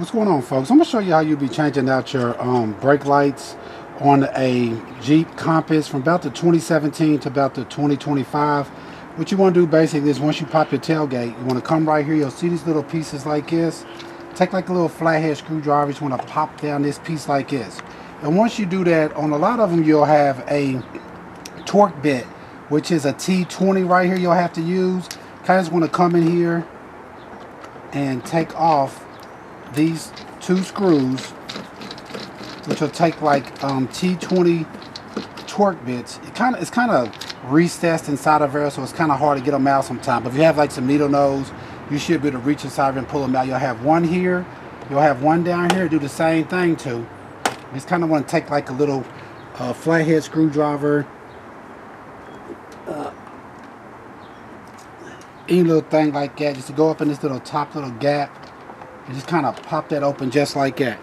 What's going on, folks? I'm gonna show you how you'll be changing out your brake lights on a Jeep Compass from about the 2017 to about the 2025. What you want to do basically is once you pop your tailgate, you want to come right here. You'll see these little pieces like this. Take like a little flathead screwdriver. You just want to pop down this piece like this. And once you do that, on a lot of them you'll have a torque bit, which is a T20 right here you'll have to use. Kind of just want to come in here and take off these two screws, which will take like T20 torque bits. It's kind of recessed inside of there, so it's kind of hard to get them out sometimes. But if you have like some needle nose, you should be able to reach inside and pull them out. You'll have one here, you'll have one down here. Do the same thing too. You just kind of want to take like a little flathead screwdriver, any little thing like that, just to go up in this little top little gap and just kind of pop that open just like that.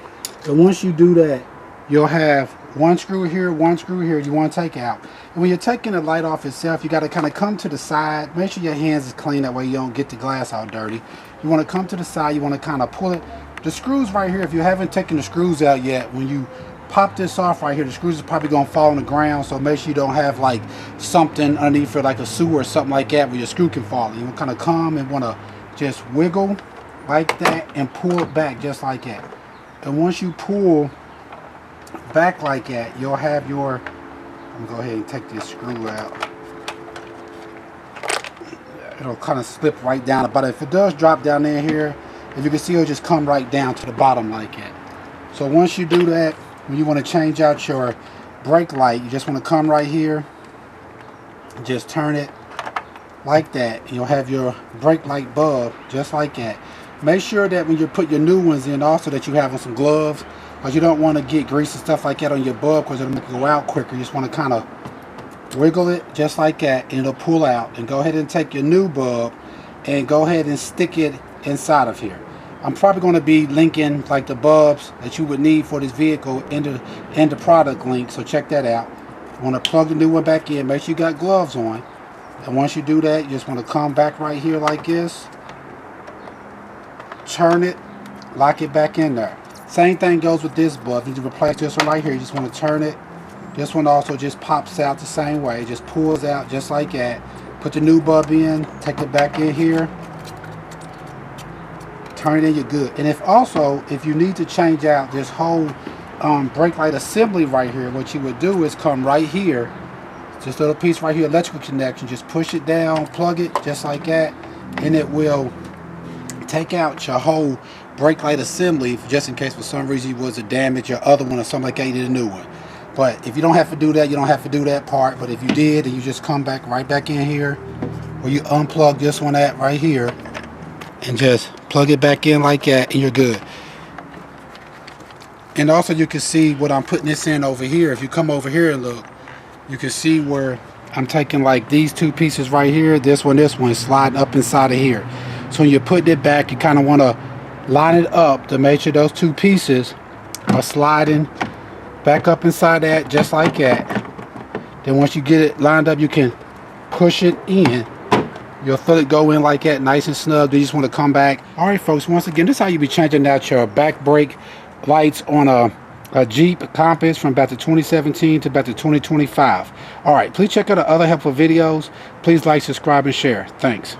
So once you do that, you'll have one screw here you want to take out. And when you're taking the light off itself, you got to kind of come to the side. Make sure your hands is clean, that way you don't get the glass all dirty. You want to come to the side, you want to kind of pull it. The screws right here, if you haven't taken the screws out yet, when you pop this off right here, the screws are probably going to fall on the ground, so make sure you don't have like something underneath for like a sewer or something like that where your screw can fall. You want to kind of come and want to just wiggle like that and pull it back just like that. And once you pull back like that, you'll have your, I'm gonna go ahead and take this screw out. It'll kind of slip right down, but if it does drop down in here, if you can see, it'll just come right down to the bottom like that. So once you do that, when you want to change out your brake light, you just want to come right here, just turn it like that. You'll have your brake light bulb just like that. Make sure that when you put your new ones in, also that you have on some gloves, because you don't want to get grease and stuff like that on your bulb, because it'll make it go out quicker. You just want to kind of wiggle it just like that, and it'll pull out. And go ahead and take your new bulb and go ahead and stick it inside of here. I'm probably going to be linking like the bulbs that you would need for this vehicle in the product link, so check that out. You want to plug the new one back in. Make sure you got gloves on. And once you do that, you just want to come back right here like this, turn it, lock it back in there. Same thing goes with this bulb. You need to replace this one right here. You just want to turn it. This one also just pops out the same way. It just pulls out just like that. Put the new bulb in, take it back in here, turn it in, you're good. And if you need to change out this whole brake light assembly right here, what you would do is come right here, this little piece right here, electrical connection, just push it down, plug it just like that, and it will take out your whole brake light assembly, just in case for some reason you was to damage your other one or something like that, you need a new one. But if you don't have to do that, you don't have to do that part. But if you did, and you just come back right back in here, where you unplug this one at right here, and just plug it back in like that, and you're good. And also you can see what I'm putting this in over here. If you come over here and look, you can see where I'm taking like these two pieces right here, this one, sliding up inside of here. So when you're putting it back, you kind of want to line it up to make sure those two pieces are sliding back up inside that just like that. Then once you get it lined up, you can push it in. You'll feel it go in like that, nice and snug. You just want to come back. All right, folks, once again, this is how you be changing out your back brake lights on a Jeep Compass from about the 2017 to about the 2025. All right, please check out the other helpful videos. Please like, subscribe, and share. Thanks.